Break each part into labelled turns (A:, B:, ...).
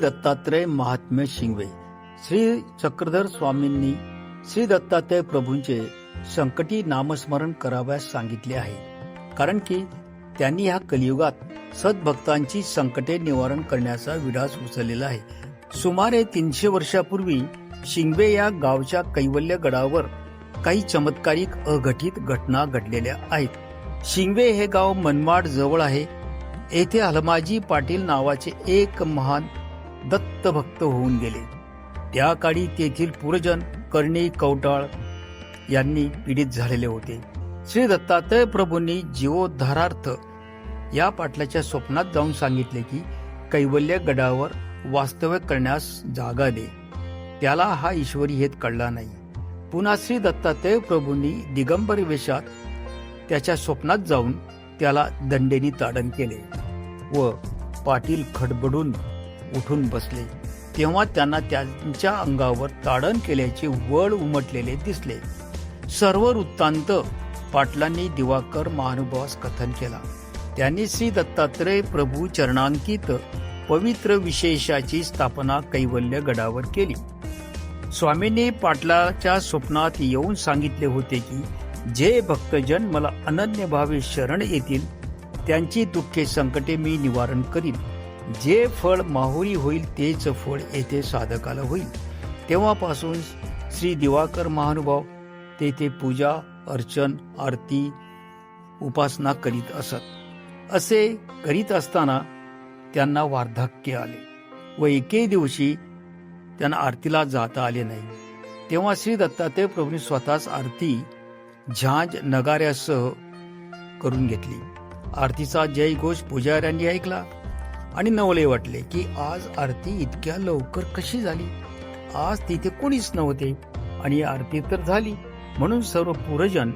A: दत्तात्रय महात्म्य शिंगवे. श्री चक्रधर स्वामींनी श्री दत्तात्रय प्रभूंचे संकटी नामस्मरण कराव्यास सांगितले आहे, कारण की त्यांनी ह्या कलियुगात सद्भक्तांची संकटे निवारण करण्याचा विडास उचललेला आहे. सुमारे 300 वर्षापूर्वी शिंगवे या गावच्या कैवल्य गडावर काही चमत्कारिक अघटित घटना घडलेल्या आहेत. शिंगवे हे गाव मनमाड जवळ आहे. येथे हलमाजी पाटील नावाचे एक महान दत्तभक्त होऊन गेले. त्या काळी तेथील पुरजन कर्णी कवटाळ यांनी पीडित झालेले होते. श्री दत्तात्रय प्रभूंनी जीवोद्धारार्थ या पाटलाच्या स्वप्नात जाऊन सांगितले की कैवल्य गडावर वास्तव्य करण्यास जागा दे. त्याला हा ईश्वरी हेत कळला नाही. पुन्हा श्री दत्तात्रय प्रभूंनी दिगंबर वेशात त्याच्या स्वप्नात जाऊन त्याला दंडेनी ताडण केले व पाटील खडबडून उठून बसले. तेव्हा त्यांना त्यांच्या अंगावर ताडण केल्याचे वळ उमटलेले दिसले. सर्व वृत्तांत पाटलांनी दिवाकर महानुभावास कथन केला. त्यांनी श्री दत्तात्रय प्रभू चरणांकित पवित्र विशेषाची स्थापना कैवल्य गडावर केली. स्वामींनी पाटलाच्या स्वप्नात येऊन सांगितले होते की जे भक्तजन मला अनन्य भावे शरण येतील त्यांची दुःखे संकटे मी निवारण करीन. जे फळ माहुरी होईल तेच फळ येथे साधकाला होईल. तेव्हापासून श्री दिवाकर महानुभाव तेथे पूजा अर्चन आरती उपासना करीत असत. असे करीत असताना त्यांना वार्धक्य आले व एके दिवशी त्यांना आरतीला जाता आले नाही. तेव्हा श्री दत्तात्रय प्रभूंनी स्वतःच आरती झांज नगाऱ्यासह करून घेतली. आरतीचा जयघोष पुजाऱ्यांनी ऐकला आणि नवले वाटले की आज आरती इतक्या लवकर कशी झाली. आज तिथे कोणीच नव्हते आणि आरती तर झाली. म्हणून सर्व पुरजन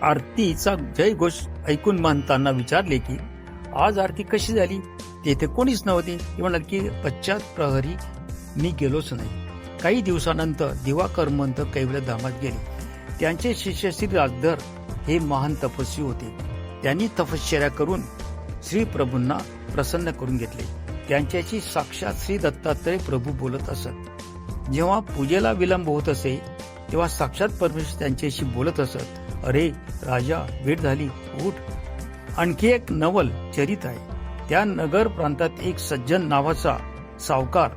A: आरतीचा जयघोष ऐकून म्हणताना विचारले की आज आरती कशी झाली. तेथे कोणीच नव्हते. ते म्हणाले की पश्चात प्रहरी मी गेलोच नाही. काही दिवसानंतर दिवाकर महंत कैवल्य धामात गेले. त्यांचे शिष्य श्री राजधर हे महान तपस्वी होते. त्यांनी तपश्चर्या करून श्री प्रभूंना प्रसन्न करून घेतले. त्यांच्याशी साक्षात श्री दत्तात्रय प्रभू बोलत असत. जेव्हा पूजेला विलंब होत असे तेव्हा साक्षात परमेश्वर त्यांच्याशी बोलत असत. अरे राजा, वेळ झाली, उठ. आणखी एक नवल चरित आहे. त्या नगर प्रांतात एक सज्जन नावाचा सावकार,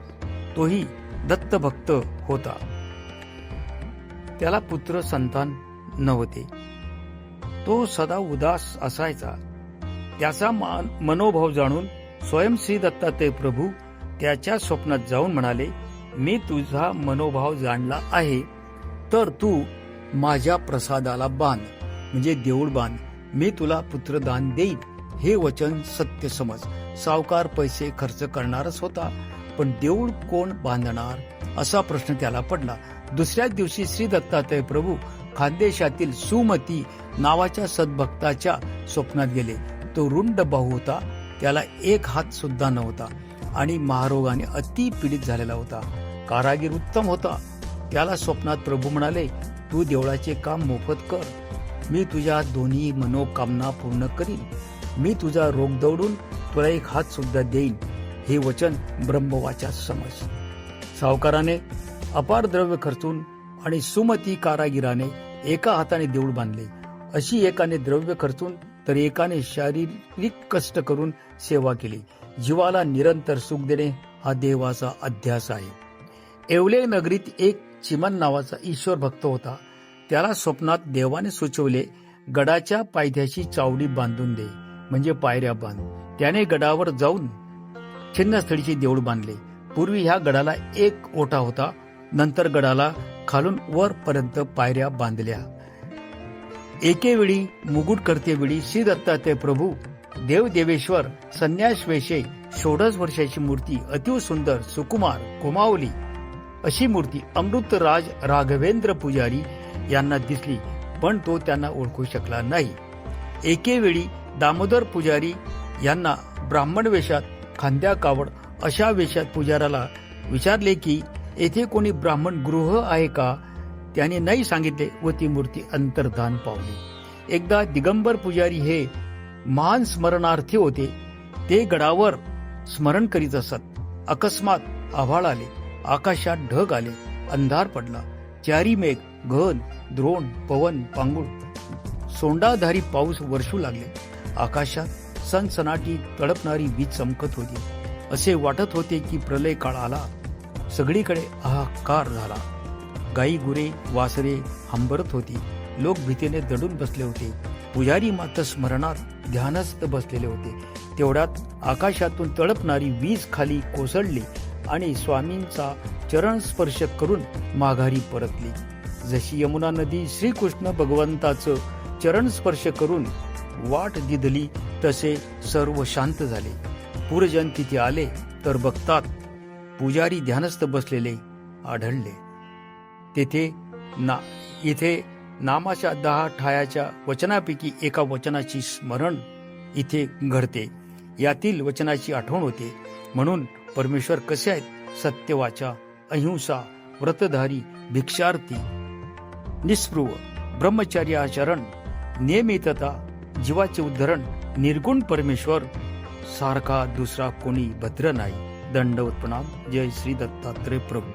A: तोही दत्तभक्त होता. त्याला पुत्र संतान नव्हते. तो सदा उदास असायचा. त्याचा मनोभाव जाणून स्वयं श्री दत्तात्रय प्रभू त्याच्या स्वप्नात जाऊन म्हणाले, मी तुझा मनोभाव जाणला आहे, तर तू माझ्या प्रसादाला बांध, म्हणजे देऊळ बांध. मी तुला पुत्रदान देईन. हे वचन सत्य समज. सावकार पैसे खर्च करणारच होता, पण देऊळ कोण बांधणार असा प्रश्न त्याला पडला. दुसऱ्याच दिवशी श्री दत्तात्रय प्रभू खानदेशातील सुमती नावाच्या सद्भक्ताच्या स्वप्नात गेले. तो रुंड बाहू होता. त्याला एक हात सुद्धा नव्हता आणि महारोगाने अति पीडित झालेला होता. कारागीर उत्तम होता. त्याला स्वप्नात प्रभू म्हणाले, तू देवळाचे काम मोफत कर. मी तुझ्या दोन्ही मनोकामना पूर्ण करीन. मी तुझा रोग दौडून तुला एक हात सुद्धा देईन. हे वचन ब्रह्मवाचा समज. सावकाराने अपार द्रव्य खर्चून आणि सुमती कारागिराने एका हाताने देऊळ बांधले. अशी एकाने द्रव्य खर्चून तर एकाने शारीरिक कष्ट करून सेवा केली. जीवाला निरंतर सुख देणे हा देवाचा अध्यास आहे. येवले नगरीत एक चिमन नावाचा ईश्वर भक्त होता. त्याला स्वप्नात देवाने सुचवले, गडाच्या पायथ्याशी चावडी बांधून दे, म्हणजे पायऱ्या बांध. त्याने गडावर जाऊन छिन्नस्थळीचे देऊळ बांधले. पूर्वी ह्या गडाला एक ओटा होता. नंतर गडाला खालून वरपर्यंत पायऱ्या बांधल्या. एकेवेळी मुकुट करतेवेळी श्री दत्तात्रय प्रभू देवदेवेश्वर संन्यास वेशे 16 वर्षाची मूर्ती, अतिव सुंदर सुकुमार कुमावली अशी मूर्ती अमृतराज राघवेंद्र पुजारी यांना दिसली, पण तो त्यांना ओळखू शकला नाही. एकेवेळी दामोदर पुजारी यांना ब्राह्मण वेशात, खांद्या कावड अशा वेशात पुजाराला विचारले की येथे कोणी ब्राह्मण गृह आहे का. त्याने नाही सांगितले व ती मूर्ती अंतर्धान पावली. एकदा दिगंबर पुजारी हे महान स्मरणार्थी होते. ते गडावर स्मरण करीत असत. अकस्मात आभाळ आले, आकाशात ढग आले, अंधार पडला. चारी मेघ, घन, द्रोण, पवन, पांगुळ, सोंडाधारी पाऊस वर्षू लागले. आकाशात सनसनाटी तळपणारी वीज चमकत होती. असे वाटत होते की प्रलय काळ आला. सगळीकडे हाहाकार झाला. गाई गुरे वासरे हंबरत होती. लोक भीतीने दडून बसले होते. पुजारी मात्र स्मरणात ध्यानस्थ बसलेले होते. तेवढ्यात आकाशातून तळपणारी वीज खाली कोसळली आणि स्वामींचा चरण स्पर्श करून माघारी परतली. जशी यमुना नदी श्रीकृष्ण भगवंताचं चरण स्पर्श करून वाट दिधली तसे सर्व शांत झाले. पूरजन तिथे आले तर बघतात पुजारी ध्यानस्थ बसलेले आढळले. इथे नामाच्या 10 ठायाच्या वचनापैकी एका वचनाची स्मरण इथे घडते. यातील वचनाची आठवण होते. म्हणून परमेश्वर कसे आहेत? सत्यवाचा, अहिंसा, व्रतधारी, भिक्षार्थी, निस्पृह, ब्रह्मचर्य आचरण, नियमितता, जीवाचे उद्धरण, निर्गुण परमेश्वर सारखा दुसरा कोणी भद्र नाही. दंडवत प्रणाम. जय श्री दत्तात्रय प्रभू.